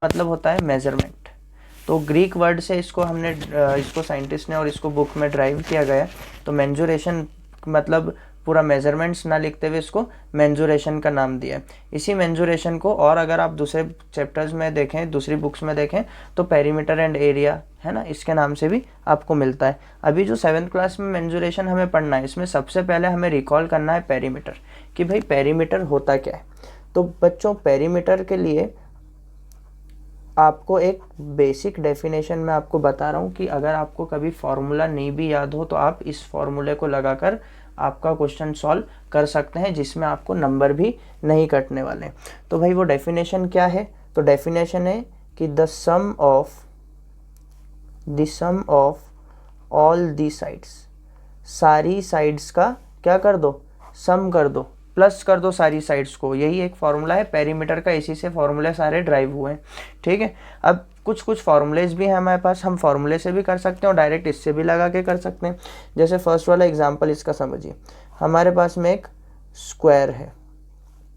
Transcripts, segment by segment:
मतलब होता है मेजरमेंट। तो ग्रीक वर्ड से इसको साइंटिस्ट ने और इसको बुक में ड्राइव किया गया। तो मेंजुरेशन मतलब पूरा मेजरमेंट्स ना लिखते हुए इसको मेंजुरेशन का नाम दिया है। इसी मेंजुरेशन को और अगर आप दूसरे चैप्टर्स में देखें, दूसरी बुक्स में देखें, तो पेरीमीटर एंड एरिया है ना, इसके नाम से भी आपको मिलता है। अभी जो 7th क्लास में मेंजुरेशन हमें पढ़ना है, इसमें सबसे पहले हमें रिकॉल करना है पेरीमीटर, कि भाई पेरीमीटर होता क्या है। तो बच्चों पेरीमीटर के लिए आपको एक बेसिक डेफिनेशन मैं आपको बता रहा हूँ कि अगर आपको कभी फॉर्मूला नहीं भी याद हो तो आप इस फॉर्मूले को लगाकर आपका क्वेश्चन सॉल्व कर सकते हैं, जिसमें आपको नंबर भी नहीं कटने वाले। तो भाई वो डेफिनेशन क्या है? तो डेफिनेशन है कि the sum of all the sides, सारी साइड्स का क्या कर दो, सम कर दो, प्लस कर दो सारी साइड्स को। यही एक फॉर्मूला है पेरीमीटर का, इसी से फॉर्मूले सारे ड्राइव हुए हैं। ठीक है, अब कुछ फॉर्मूलेज भी हैं हमारे पास, हम फॉर्मूले से भी कर सकते हैं और डायरेक्ट इससे भी लगा के कर सकते हैं। जैसे फर्स्ट वाला एग्जांपल इसका समझिए, हमारे पास में एक स्क्वायर है,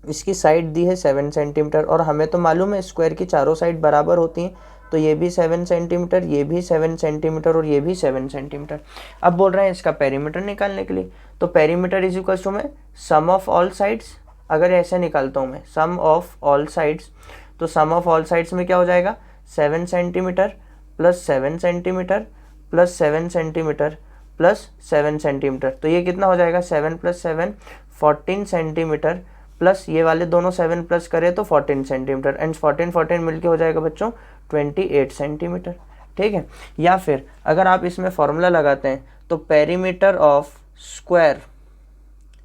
इसकी साइड दी है 7 सेंटीमीटर, और हमें तो मालूम है स्क्वायर की चारों साइड बराबर होती हैं, तो ये भी 7 सेंटीमीटर, ये भी 7 सेंटीमीटर और ये भी 7 सेंटीमीटर। अब बोल रहे हैं इसका पेरीमीटर निकालने के लिए, तो पेरीमीटर इज इक्वल टू में सम ऑफ ऑल साइड्स। अगर ऐसे निकालता हूँ मैं सम ऑफ ऑल साइड्स, तो सम ऑफ ऑल साइड्स में क्या हो जाएगा, 7 centimetre plus 7 centimetre plus 7 centimetre plus 7 centimetre. तो ये कितना हो जाएगा, 7 प्लस 7 14 सेंटीमीटर, प्लस ये वाले दोनों 7 प्लस करें तो 14 सेंटीमीटर, एंड 14 मिलके हो जाएगा बच्चों 28 सेंटीमीटर। ठीक है, या फिर अगर आप इसमें फॉर्मूला लगाते हैं तो पेरीमीटर ऑफ स्क्वायर,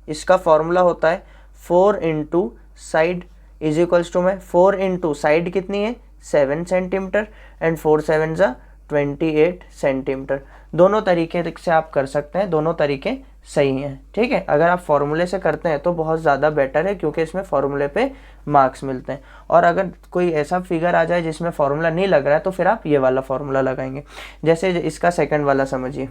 इसका फॉर्मूला होता है 4 into side is equals to में 4 इंटू साइड कितनी है 7 सेंटीमीटर एंड 4 7 जा 28 सेंटीमीटर। दोनों तरीके से आप कर सकते हैं, दोनों तरीके सही हैं। ठीक है, अगर आप फॉर्मूले से करते हैं तो बहुत ज़्यादा बेटर है, क्योंकि इसमें फॉर्मूले पे मार्क्स मिलते हैं। और अगर कोई ऐसा फिगर आ जाए जिसमें फॉर्मूला नहीं लग रहा है तो फिर आप ये वाला फॉर्मूला लगाएंगे। जैसे इसका सेकंड वाला समझिए,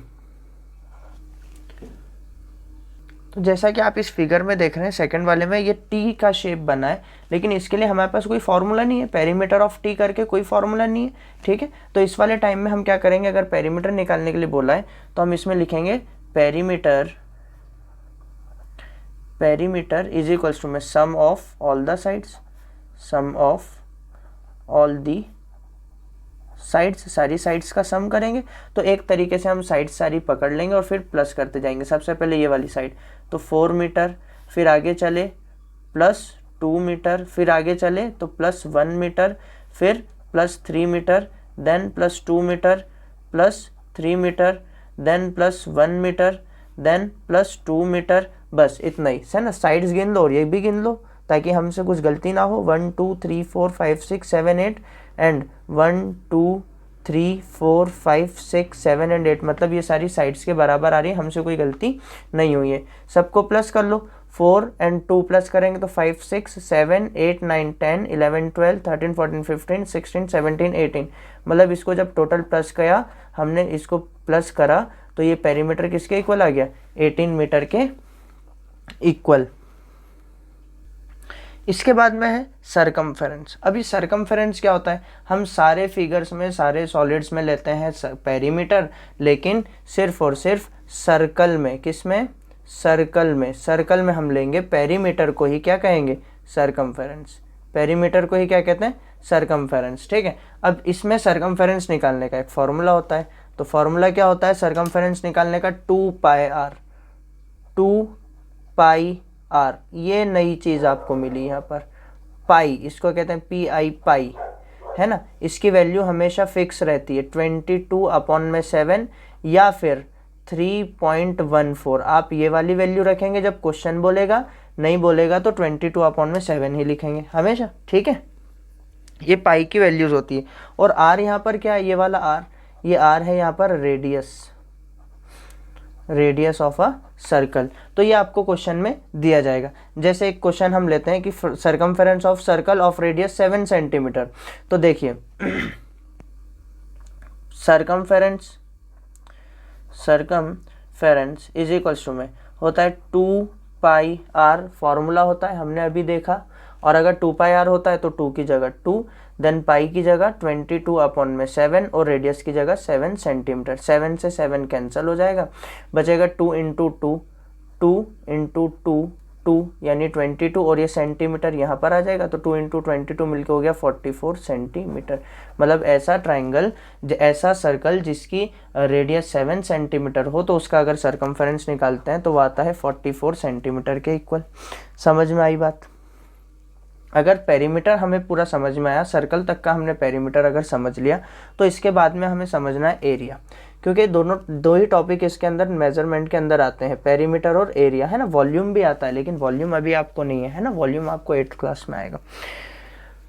तो जैसा कि आप इस फिगर में देख रहे हैं सेकंड वाले में ये टी का शेप बना है, लेकिन इसके लिए हमारे पास कोई फॉर्मूला नहीं है, पेरीमीटर ऑफ टी करके कोई फॉर्मूला नहीं है। ठीक है, तो इस वाले टाइम में हम क्या करेंगे, अगर पेरीमीटर निकालने के लिए बोला है तो हम इसमें लिखेंगे पेरीमीटर इज इक्वल्स टू में sum of all the sides, sum of all the sides, सारी साइड्स का सम करेंगे। तो एक तरीके से हम साइड्स सारी पकड़ लेंगे और फिर प्लस करते जाएंगे। सबसे पहले ये वाली साइड, तो 4 मीटर, फिर आगे चले प्लस 2 मीटर, फिर आगे चले तो प्लस 1 मीटर, फिर plus 3 metre, then plus 2 metre, plus 3 metre, then plus 1 metre, then plus 2 metre. बस इतना ही है ना, साइड्स गिन लो और ये भी गिन लो ताकि हमसे कुछ गलती ना हो। 1 2 3 4 5 6 7 8 एंड 1 2 3 4 5 6 7 एंड 8, मतलब ये सारी साइड्स के बराबर आ रही है, हमसे कोई गलती नहीं हुई है। सबको प्लस कर लो, 4 एंड 2 प्लस करेंगे तो 5 6 7 8 9 10 11 12 13 14 15 16 17 18, मतलब इसको जब टोटल प्लस किया, हमने इसको प्लस करा तो ये पेरीमीटर किसके इक्वल आ गया, 18 मीटर के इक्वल। इसके बाद में है सरकमफेरेंस। अभी सरकमफेरेंस क्या होता है, हम सारे फिगर्स में, सारे सॉलिड्स में लेते हैं पेरीमीटर, लेकिन सिर्फ और सिर्फ सर्कल में, किस में, सर्कल में, सर्कल में हम लेंगे पेरीमीटर को ही क्या कहेंगे, सरकमफेरेंस। पेरीमीटर को ही क्या कहते हैं, सरकमफेरेंस। ठीक है, अब इसमें सरकमफेरेंस निकालने का एक फॉर्मूला होता है, तो फॉर्मूला क्या होता है सरकमफेरेंस निकालने का, 2 पाई आर, 2 पाई आर। ये नई चीज़ आपको मिली यहाँ पर, पाई, इसको कहते हैं PI पाई, है ना। इसकी वैल्यू हमेशा फिक्स रहती है 22/7 या फिर 3.14। आप ये वाली वैल्यू रखेंगे जब क्वेश्चन बोलेगा, नहीं बोलेगा तो 22/7 ही लिखेंगे हमेशा। ठीक है, ये पाई की वैल्यूज होती है। और आर यहाँ पर क्या है, ये वाला आर, ये आर है यहाँ पर रेडियस ऑफ अ सर्कल। तो ये आपको क्वेश्चन में दिया जाएगा। जैसे एक क्वेश्चन हम लेते हैं कि circumference of circle of radius 7 centimetre. तो देखिए सरकमफेरेंस इज इक्वल्स टू में होता है 2 पाई आर, फॉर्मूला होता है, हमने अभी देखा। और अगर 2πr होता है तो 2 की जगह 2, देन पाई की जगह 22/7 और रेडियस की जगह 7 सेंटीमीटर। 7 से 7 कैंसिल हो जाएगा, बचेगा 2 इंटू 2, 2 इंटू 2, 2 यानी 22, और ये सेंटीमीटर यहाँ पर आ जाएगा, तो 2 इंटू 22 मिलकर हो गया 44 सेंटीमीटर। मतलब ऐसा ट्राइंगल, ऐसा सर्कल जिसकी रेडियस 7 सेंटीमीटर हो, तो उसका अगर सरकमफेरेंस निकालते हैं तो वो आता है 44 सेंटीमीटर के इक्वल। समझ में आई बात? अगर पेरीमीटर हमें पूरा समझ में आया, सर्कल तक का हमने पेरीमीटर अगर समझ लिया, तो इसके बाद में हमें समझना है एरिया, क्योंकि दो ही टॉपिक इसके अंदर मेजरमेंट के अंदर आते हैं, पेरीमीटर और एरिया, है ना। वॉल्यूम भी आता है, लेकिन वॉल्यूम अभी आपको नहीं है ना, वॉल्यूम आपको 8th क्लास में आएगा।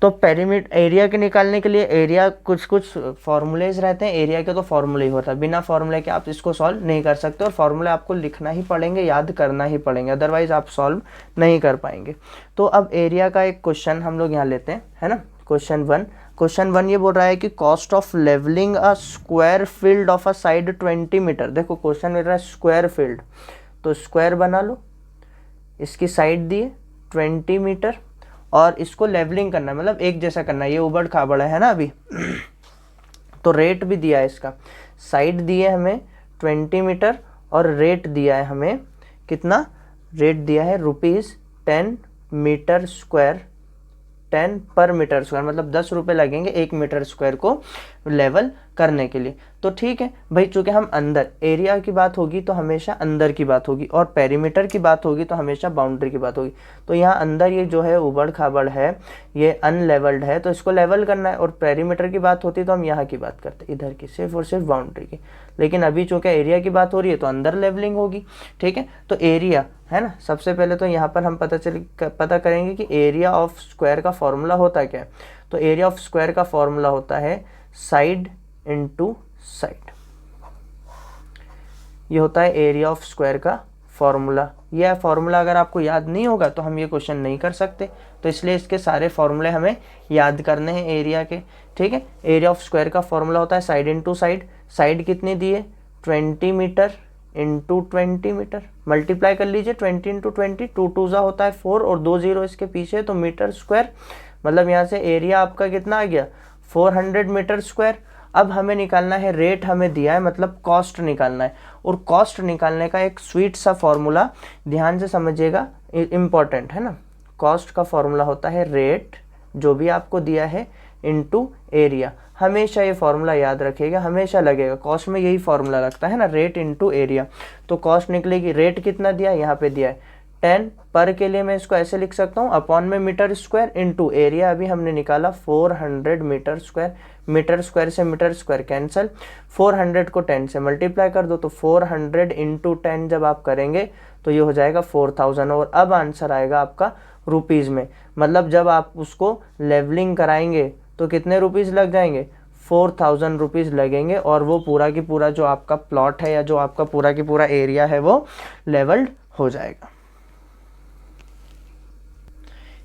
तो पेरीमीटर, एरिया के निकालने के लिए एरिया कुछ फॉर्मूलेज रहते हैं, एरिया के तो फॉर्मूले ही होता है, बिना फॉर्मूले के आप इसको सॉल्व नहीं कर सकते, और फॉर्मूले आपको लिखना ही पड़ेंगे, याद करना ही पड़ेंगे, अदरवाइज आप सॉल्व नहीं कर पाएंगे। तो अब एरिया का एक क्वेश्चन हम लोग यहाँ लेते हैं, है ना। क्वेश्चन वन ये बोल रहा है कि cost of levelling a square field of a side 20 metre. देखो क्वेश्चन मिल रहा है स्क्वायर फील्ड, तो स्क्वायर बना लो, इसकी साइड दिए 20 मीटर, और इसको लेवलिंग करना है, मतलब एक जैसा करना है, ये उबड़ खाबड़ है ना अभी। तो रेट भी दिया है इसका, साइड दिए हमें 20 मीटर, और रेट दिया है हमें कितना, रेट दिया है ₹10 मीटर स्क्वायर, 10 पर मीटर स्क्वायर, मतलब 10 रुपये लगेंगे 1 मीटर स्क्वायर को लेवल करने के लिए। तो ठीक है भाई, चूंकि हम अंदर, एरिया की बात होगी तो हमेशा अंदर की बात होगी, और पेरीमीटर की बात होगी तो हमेशा बाउंड्री की बात होगी। तो यहाँ अंदर ये जो है उबड़ खाबड़ है, ये अनलेवल्ड है, तो इसको लेवल करना है, और पेरीमीटर की बात होती तो हम यहाँ की बात करते, इधर की, सिर्फ और सिर्फ बाउंड्री की। लेकिन अभी चूंकि एरिया की बात हो रही है तो अंदर लेवलिंग होगी, ठीक है। तो एरिया है ना, सबसे पहले तो यहाँ पर हम पता करेंगे कि एरिया ऑफ स्क्वायर का फॉर्मूला होता क्या है। तो एरिया ऑफ स्क्वायर का फॉर्मूला होता है साइड इंटू साइड, ये होता है एरिया ऑफ स्क्वायर का फॉर्मूला। यह फॉर्मूला अगर आपको याद नहीं होगा तो हम ये क्वेश्चन नहीं कर सकते, तो इसलिए इसके सारे फॉर्मूले हमें याद करने हैं एरिया के, ठीक है। एरिया ऑफ स्क्वायर का फॉर्मूला होता है साइड इंटू साइड। साइड कितनी दी है, 20 मीटर इंटू 20 मीटर, मल्टीप्लाई कर लीजिए 20 इंटू 20, 2 2 होता है 4, और 2 0 इसके पीछे, तो मीटर स्क्वायर, मतलब यहाँ से एरिया आपका कितना आ गया, 400 मीटर स्क्वायर। अब हमें निकालना है रेट, हमें दिया है, मतलब कॉस्ट निकालना है, और कॉस्ट निकालने का एक स्वीट सा फॉर्मूला ध्यान से समझिएगा, इम्पॉर्टेंट है ना। कॉस्ट का फॉर्मूला होता है रेट, जो भी आपको दिया है, इनटू एरिया। हमेशा ये फॉर्मूला याद रखिएगा, हमेशा लगेगा, कॉस्ट में यही फॉर्मूला लगता है ना, रेट इनटू एरिया। तो कॉस्ट निकलेगी, रेट कितना दिया है, यहाँ पे दिया है 10, पर के लिए मैं इसको ऐसे लिख सकता हूँ, अपॉन में मीटर स्क्वायर, इनटू एरिया अभी हमने निकाला 400 मीटर स्क्वायर। मीटर स्क्वायर से मीटर स्क्वायर कैंसिल, 400 को 10 से मल्टीप्लाई कर दो, तो 400 इंटू 10 जब आप करेंगे तो ये हो जाएगा 4000, और अब आंसर आएगा आपका रुपीज़ में। मतलब जब आप उसको लेवलिंग कराएंगे तो कितने रुपीज़ लग जाएंगे, 4000 रुपीज़ लगेंगे, और वो पूरा की पूरा जो आपका प्लॉट है, या जो आपका पूरा की पूरा एरिया है, वो लेवल्ड हो जाएगा।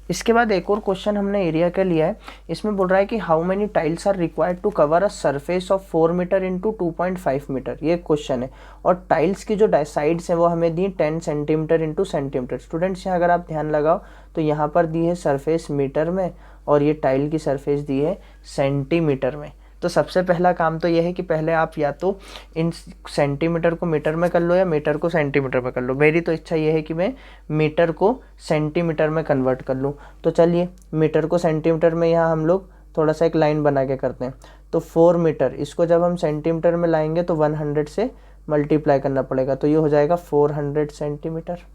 इसके बाद एक और क्वेश्चन हमने एरिया का लिया है, इसमें बोल रहा है कि how many tiles are required to cover a surface of 4 metre into 2.5 metre, ये क्वेश्चन है। और टाइल्स की जो साइड्स हैं वो हमें दी 10 सेंटीमीटर इंटू सेंटीमीटर। स्टूडेंट्स यहाँ अगर आप ध्यान लगाओ तो यहाँ पर दी है सरफेस मीटर में, और ये टाइल की सरफेस दी है सेंटीमीटर में। तो सबसे पहला काम तो यह है कि पहले आप या तो इन सेंटीमीटर को मीटर में कर लो, या मीटर को सेंटीमीटर में कर लो। मेरी तो इच्छा ये है कि मैं मीटर को सेंटीमीटर में कन्वर्ट कर लूँ। तो चलिए मीटर को सेंटीमीटर में यहाँ हम लोग थोड़ा सा एक लाइन बना के करते हैं। तो 4 मीटर, इसको जब हम सेंटीमीटर में लाएंगे तो 100 से मल्टीप्लाई करना पड़ेगा, तो ये हो जाएगा 400 सेंटीमीटर।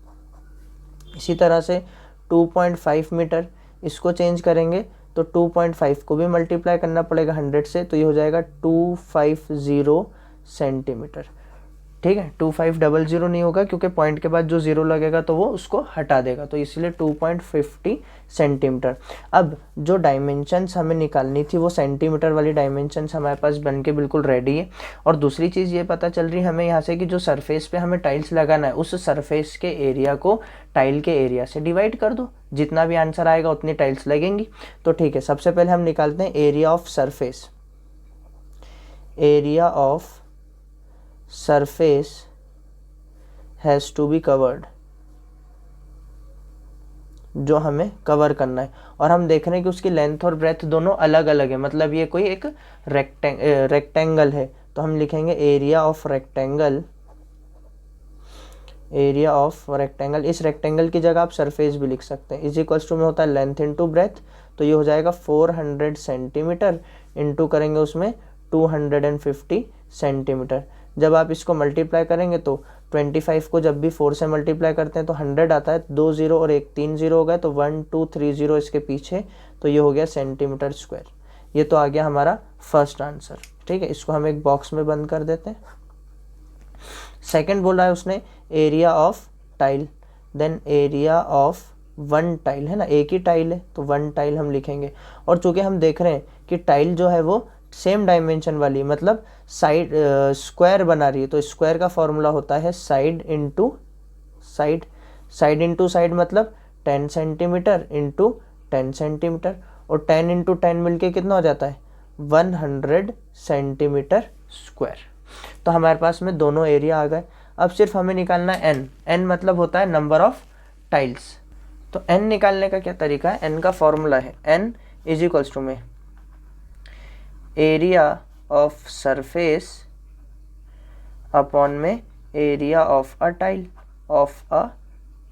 इसी तरह से 2.5 मीटर, इसको चेंज करेंगे तो 2.5 को भी मल्टीप्लाई करना पड़ेगा 100 से, तो ये हो जाएगा 250 सेंटीमीटर। ठीक है, 2500 नहीं होगा क्योंकि पॉइंट के बाद जो जीरो लगेगा तो वो उसको हटा देगा, तो इसलिए 2.50 सेंटीमीटर। अब जो डायमेंशंस हमें निकालनी थी वो सेंटीमीटर वाली डायमेंशंस हमारे पास बन के बिल्कुल रेडी है। और दूसरी चीज़ ये पता चल रही है हमें यहाँ से कि जो सरफेस पे हमें टाइल्स लगाना है उस सरफेस के एरिया को टाइल के एरिया से डिवाइड कर दो, जितना भी आंसर आएगा उतनी टाइल्स लगेंगी। तो ठीक है, सबसे पहले हम निकालते हैं area of surface. Area of surface has to be covered जो हमें कवर करना है, और हम देख रहे हैं कि उसकी लेंथ और ब्रेथ दोनों अलग अलग है, मतलब ये कोई एक रेक्टेंगल है, तो हम लिखेंगे area of rectangle. Area of rectangle, इस रेक्टेंगल की जगह आप सरफेस भी लिख सकते हैं, इज इक्वल्स टू में होता है लेंथ इंटू ब्रेथ, तो ये हो जाएगा 400 सेंटीमीटर, इंटू करेंगे उसमें 250 सेंटीमीटर। जब आप इसको मल्टीप्लाई करेंगे तो 25 को जब भी 4 से मल्टीप्लाई करते हैं तो 100 आता है, 2 0 और एक 3 0 हो गया, तो 1 2 3 0 इसके पीछे, तो ये हो गया सेंटीमीटर स्क्वायर। ये तो आ गया हमारा फर्स्ट आंसर। ठीक है, इसको हम एक बॉक्स में बंद कर देते हैं। सेकंड बोल रहा है उसने area of tile, then area of one tile, है ना, एक ही टाइल है तो वन टाइल हम लिखेंगे। और चूंकि हम देख रहे हैं कि टाइल जो है वो सेम डायमेंशन वाली, मतलब साइड स्क्वायर बना रही है, तो स्क्वायर का फॉर्मूला होता है side into side. Side into side मतलब 10 सेंटीमीटर इंटू 10 सेंटीमीटर, और 10 इंटू 10 मिलके कितना हो जाता है 100 सेंटीमीटर स्क्वायर। तो हमारे पास में दोनों एरिया आ गए। अब सिर्फ हमें निकालना है एन। एन मतलब होता है नंबर ऑफ टाइल्स। तो एन निकालने का क्या तरीका है, एन का फॉर्मूला है एन इज इक्वल्स टू में एरिया ऑफ सरफेस अपॉन में area of a tile, of a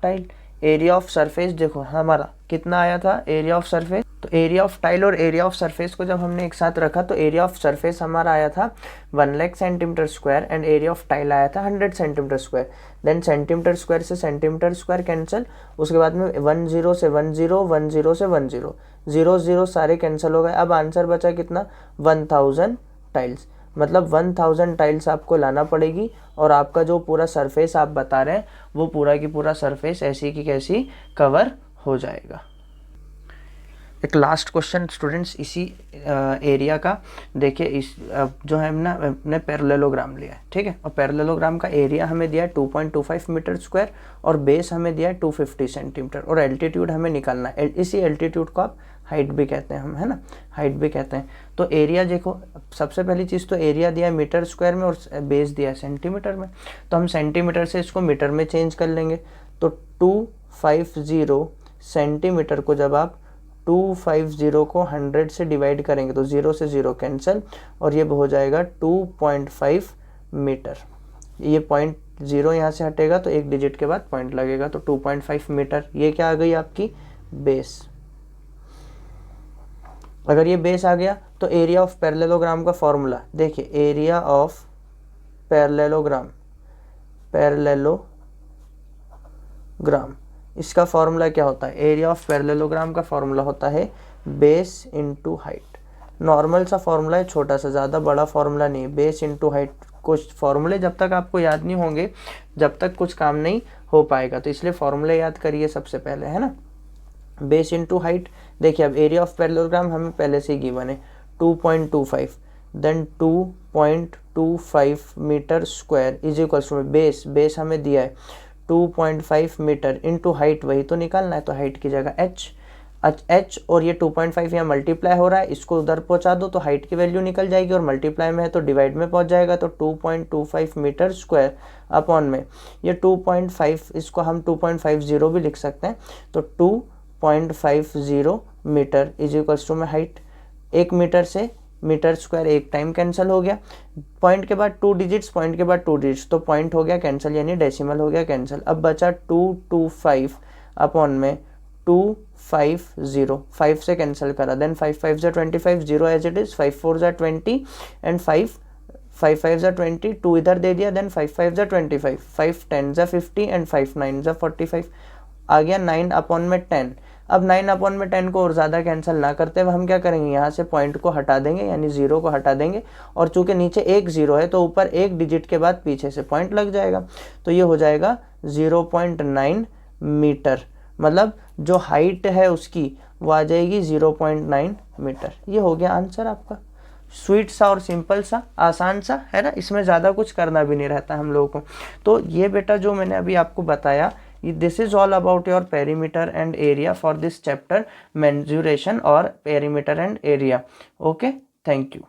tile. Area of surface देखो हमारा कितना आया था एरिया ऑफ सरफेस, तो एरिया ऑफ टाइल और एरिया ऑफ सरफेस को जब हमने एक साथ रखा तो एरिया ऑफ सरफेस हमारा आया था 1 lakh centimetre square and area of tile आया था 100 centimetre square. Then centimetre square से सेंटीमीटर स्क्वायर कैंसिल, उसके बाद में 1 0 से 1 0, 1 0 से 1 0, 0 0 सारे कैंसिल हो गए। अब आंसर बचा कितना 1000 टाइल्स, मतलब 1000 टाइल्स आपको लाना पड़ेगी, और आपका जो पूरा सरफेस आप बता रहे हैं वो पूरा की पूरा सरफेस ऐसी की कैसी कवर हो जाएगा। एक लास्ट क्वेश्चन स्टूडेंट्स इसी एरिया का देखिए, इस जो है ना हमने पैरेललोग्राम लिया है, ठीक है, और पैरेललोग्राम का एरिया हमें दिया है 2.25 मीटर स्क्वायर और बेस हमें दिया है 250 सेंटीमीटर, और एल्टीट्यूड हमें निकालना है। इसी एल्टीट्यूड को आप हाइट भी कहते हैं, हम है ना, हाइट भी कहते हैं। तो एरिया देखो, सबसे पहली चीज़ तो एरिया दिया है मीटर स्क्वायर में और बेस दिया है सेंटीमीटर में, तो हम सेंटीमीटर से इसको मीटर में चेंज कर लेंगे। तो 250 सेंटीमीटर को जब आप 250 को 100 से डिवाइड करेंगे तो 0 से 0 कैंसिल, और ये हो जाएगा 2.5 मीटर। ये 0.0 यहाँ से हटेगा तो एक डिजिट के बाद पॉइंट लगेगा, तो 2.5 मीटर। ये क्या आ गई आपकी बेस। अगर ये बेस आ गया तो एरिया ऑफ पैरेललोग्राम का फॉर्मूला देखिए, एरिया ऑफ पैरेललोग्राम, पैरेललोग्राम इसका फॉर्मूला क्या होता है, एरिया ऑफ पैरेललोग्राम का फॉर्मूला होता है बेस इनटू हाइट। नॉर्मल सा फॉर्मूला है, छोटा सा, ज़्यादा बड़ा फॉर्मूला नहीं है, बेस इनटू हाइट। कुछ फॉर्मूले जब तक आपको याद नहीं होंगे जब तक कुछ काम नहीं हो पाएगा, तो इसलिए फॉर्मूले याद करिए सबसे पहले, है ना। बेस इनटू हाइट, देखिए अब एरिया ऑफ पैरेललोग्राम हमें पहले से ही गिवन है 2.25, then 2.25 metre square is equals to base हमें दिया है 2.5 मीटर इंटू हाइट, वही तो निकालना है, तो हाइट की जगह h, और ये 2.5 यहाँ मल्टीप्लाई हो रहा है, इसको उधर पहुँचा दो तो हाइट की वैल्यू निकल जाएगी, और मल्टीप्लाई में है तो डिवाइड में पहुँच जाएगा, तो 2.25 मीटर स्क्वायर अपॉन में ये 2.5, इसको हम 2.50 भी लिख सकते हैं, तो 2.50 मीटर इज इक्वल्स टू में हाइट। 1 मीटर से मीटर स्क्वायर एक टाइम कैंसिल हो गया, पॉइंट के बाद 2 डिजिट्स, पॉइंट के बाद 2 डिजिट्स, तो पॉइंट हो गया कैंसिल, यानी डेसिमल हो गया कैंसिल। अब बचा 225 अपॉन में 250, 5 से कैंसिल करा, देन 5 5 जा 25, 0 एज इट इज, 5 4 जा 20 एंड 5 5 जा 20, 2 इधर दे दिया, देन 5 5 जा 25, 5 10 जा 50 एंड 5 9 जा 45, आ गया 9 अपॉन में 10। अब 9 अपॉन में 10 को और ज़्यादा कैंसिल ना करते हुए हम क्या करेंगे, यहाँ से पॉइंट को हटा देंगे, यानी 0 को हटा देंगे, और चूंकि नीचे एक 0 है तो ऊपर एक डिजिट के बाद पीछे से पॉइंट लग जाएगा, तो ये हो जाएगा 0.9 मीटर, मतलब जो हाइट है उसकी वो आ जाएगी 0.9 मीटर। ये हो गया आंसर आपका। स्वीट सा और सिंपल सा, आसान सा, है ना, इसमें ज़्यादा कुछ करना भी नहीं रहता हम लोगों को। तो ये बेटा जो मैंने अभी आपको बताया, this is all about your perimeter and area for this chapter, mensuration or perimeter and area. Okay, thank you.